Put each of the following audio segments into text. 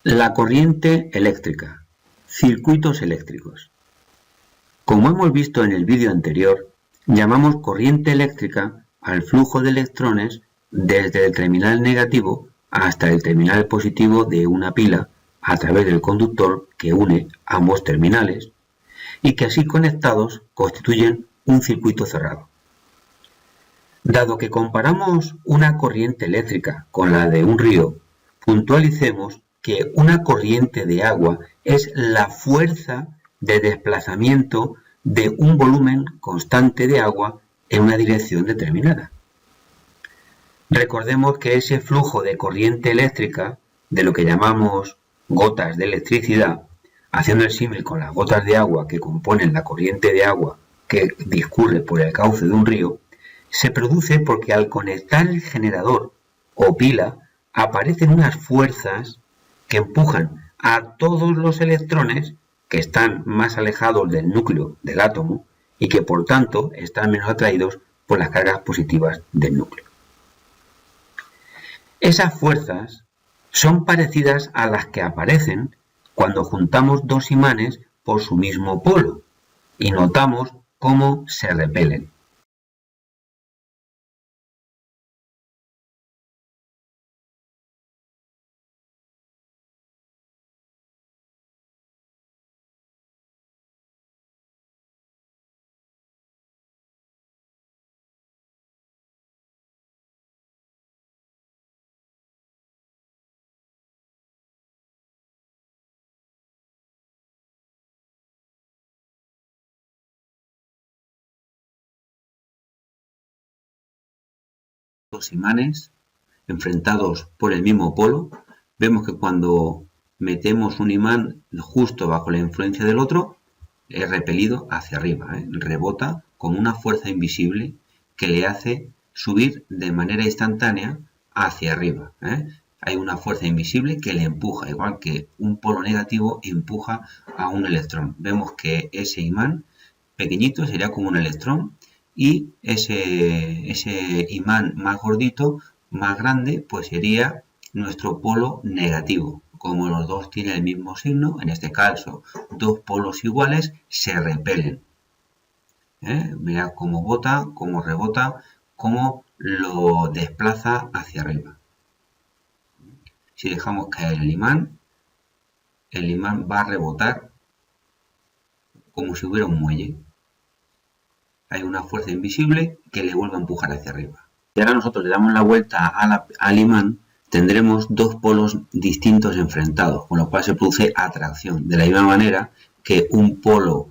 La corriente eléctrica. Circuitos eléctricos. Como hemos visto en el vídeo anterior, llamamos corriente eléctrica al flujo de electrones desde el terminal negativo hasta el terminal positivo de una pila a través del conductor que une ambos terminales y que así conectados constituyen un circuito cerrado. Dado que comparamos una corriente eléctrica con la de un río, puntualicemos que una corriente de agua es la fuerza de desplazamiento de un volumen constante de agua en una dirección determinada. Recordemos que ese flujo de corriente eléctrica, de lo que llamamos gotas de electricidad, haciendo el símil con las gotas de agua que componen la corriente de agua que discurre por el cauce de un río, se produce porque al conectar el generador o pila aparecen unas fuerzas que empujan a todos los electrones que están más alejados del núcleo del átomo y que por tanto están menos atraídos por las cargas positivas del núcleo. Esas fuerzas son parecidas a las que aparecen cuando juntamos dos imanes por su mismo polo y notamos cómo se repelen. Dos imanes enfrentados por el mismo polo, vemos que cuando metemos un imán justo bajo la influencia del otro, es repelido hacia arriba, rebota con una fuerza invisible que le hace subir de manera instantánea hacia arriba. Hay una fuerza invisible que le empuja, igual que un polo negativo empuja a un electrón. Vemos que ese imán pequeñito sería como un electrón y ese imán más gordito, más grande, pues sería nuestro polo negativo. Como los dos tienen el mismo signo, en este caso dos polos iguales se repelen. Mirad cómo bota, cómo rebota, cómo lo desplaza hacia arriba. Si dejamos caer el imán va a rebotar como si hubiera un muelle. Hay una fuerza invisible que le vuelve a empujar hacia arriba. Si ahora nosotros le damos la vuelta al imán, tendremos dos polos distintos enfrentados, con lo cual se produce atracción, de la misma manera que un polo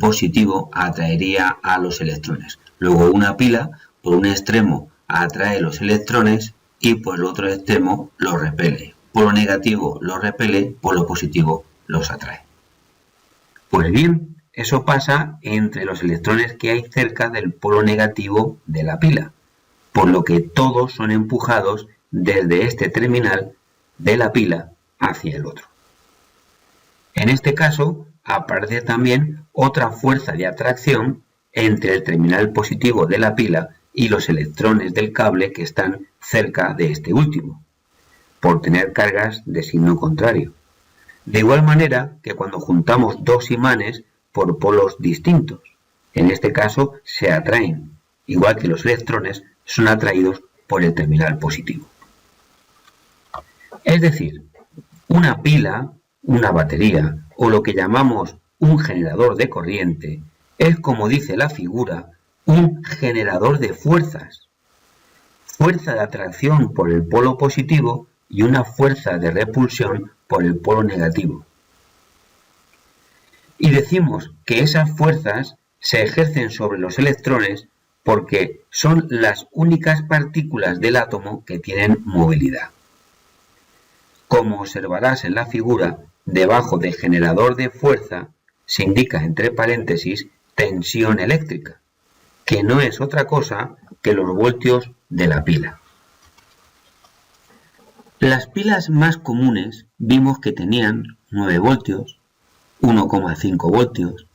positivo atraería a los electrones. Luego una pila, por un extremo, atrae los electrones y por el otro extremo los repele. Polo negativo los repele, polo positivo los atrae. Pues bien, eso pasa entre los electrones que hay cerca del polo negativo de la pila, por lo que todos son empujados desde este terminal de la pila hacia el otro. En este caso, aparece también otra fuerza de atracción entre el terminal positivo de la pila y los electrones del cable que están cerca de este último, por tener cargas de signo contrario. De igual manera que cuando juntamos dos imanes por polos distintos, en este caso se atraen, igual que los electrones son atraídos por el terminal positivo. Es decir, una pila, una batería o lo que llamamos un generador de corriente es, como dice la figura, un generador de fuerzas. Fuerza de atracción por el polo positivo y una fuerza de repulsión por el polo negativo. Y decimos que esas fuerzas se ejercen sobre los electrones porque son las únicas partículas del átomo que tienen movilidad. Como observarás en la figura, debajo de generador de fuerza se indica entre paréntesis tensión eléctrica, que no es otra cosa que los voltios de la pila. Las pilas más comunes vimos que tenían 9 voltios, 1,5 voltios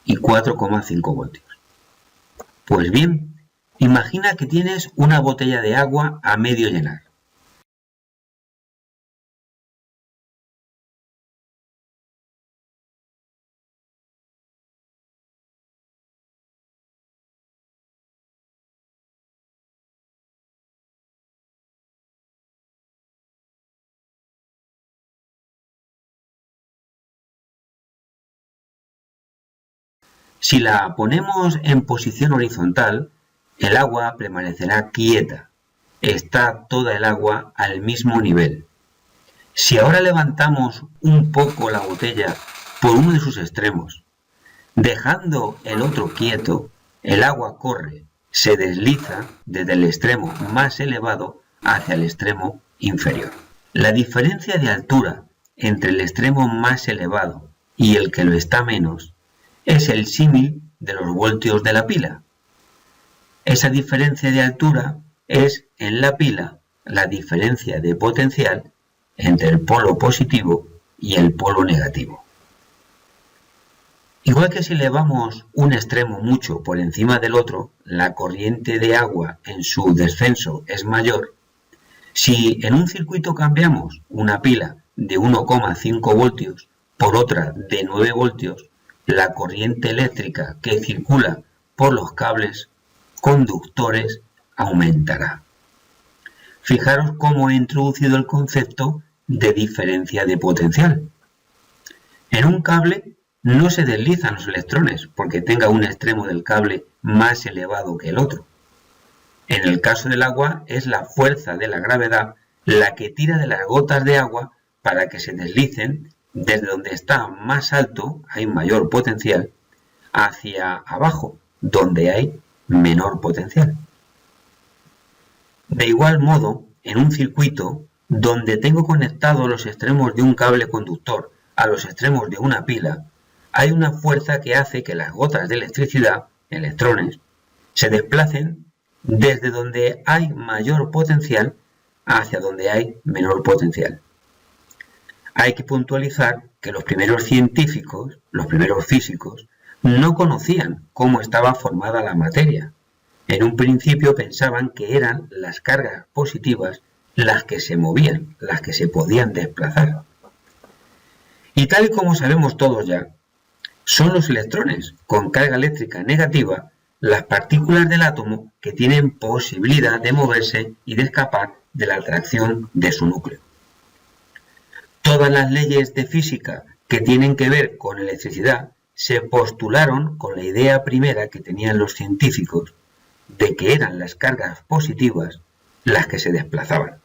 y 4,5 voltios. Pues bien, imagina que tienes una botella de agua a medio llenar. Si la ponemos en posición horizontal, el agua permanecerá quieta. Está toda el agua al mismo nivel. Si ahora levantamos un poco la botella por uno de sus extremos, dejando el otro quieto, el agua corre, se desliza desde el extremo más elevado hacia el extremo inferior. La diferencia de altura entre el extremo más elevado y el que lo está menos es el símil de los voltios de la pila. Esa diferencia de altura es en la pila la diferencia de potencial entre el polo positivo y el polo negativo. Igual que si elevamos un extremo mucho por encima del otro, la corriente de agua en su descenso es mayor. Si en un circuito cambiamos una pila de 1,5 voltios por otra de 9 voltios, la corriente eléctrica que circula por los cables conductores aumentará. Fijaros cómo he introducido el concepto de diferencia de potencial. En un cable no se deslizan los electrones porque tenga un extremo del cable más elevado que el otro. En el caso del agua es la fuerza de la gravedad la que tira de las gotas de agua para que se deslicen desde donde está más alto, hay mayor potencial, hacia abajo, donde hay menor potencial. De igual modo, en un circuito donde tengo conectados los extremos de un cable conductor a los extremos de una pila, hay una fuerza que hace que las gotas de electricidad, electrones, se desplacen desde donde hay mayor potencial hacia donde hay menor potencial. Hay que puntualizar que los primeros científicos, los primeros físicos, no conocían cómo estaba formada la materia. En un principio pensaban que eran las cargas positivas las que se movían, las que se podían desplazar. Y tal y como sabemos todos ya, son los electrones con carga eléctrica negativa las partículas del átomo que tienen posibilidad de moverse y de escapar de la atracción de su núcleo. Todas las leyes de física que tienen que ver con electricidad se postularon con la idea primera que tenían los científicos de que eran las cargas positivas las que se desplazaban.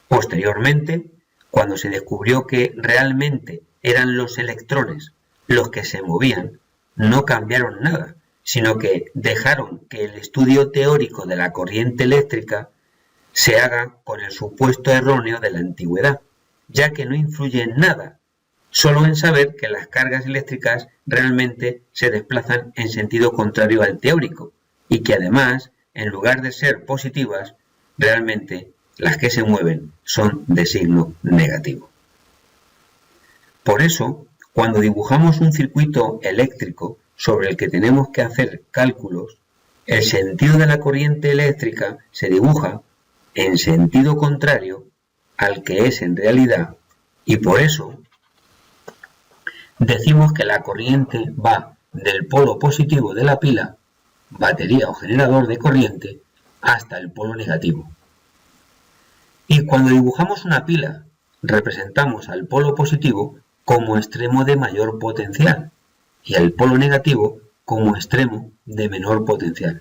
Posteriormente, cuando se descubrió que realmente eran los electrones los que se movían, no cambiaron nada, sino que dejaron que el estudio teórico de la corriente eléctrica se haga con el supuesto erróneo de la antigüedad, ya que no influye en nada, solo en saber que las cargas eléctricas realmente se desplazan en sentido contrario al teórico, y que además, en lugar de ser positivas, realmente las que se mueven son de signo negativo. Por eso, cuando dibujamos un circuito eléctrico sobre el que tenemos que hacer cálculos, el sentido de la corriente eléctrica se dibuja en sentido contrario al que es en realidad, y por eso decimos que la corriente va del polo positivo de la pila, batería o generador de corriente, hasta el polo negativo. Y cuando dibujamos una pila, representamos al polo positivo como extremo de mayor potencial y al polo negativo como extremo de menor potencial.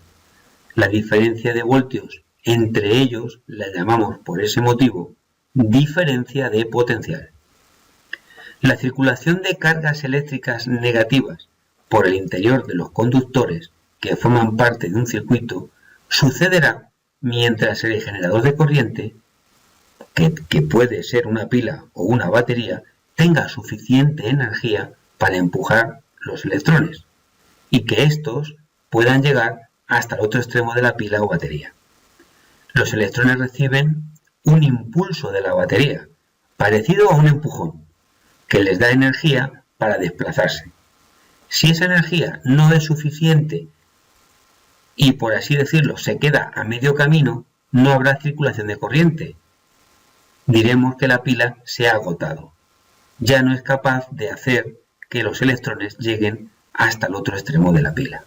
La diferencia de voltios entre ellos la llamamos por ese motivo diferencia de potencial. La circulación de cargas eléctricas negativas por el interior de los conductores que forman parte de un circuito sucederá mientras el generador de corriente, que puede ser una pila o una batería, tenga suficiente energía para empujar los electrones y que estos puedan llegar hasta el otro extremo de la pila o batería. Los electrones reciben un impulso de la batería, parecido a un empujón, que les da energía para desplazarse. Si esa energía no es suficiente y, por así decirlo, se queda a medio camino, no habrá circulación de corriente. Diremos que la pila se ha agotado. Ya no es capaz de hacer que los electrones lleguen hasta el otro extremo de la pila.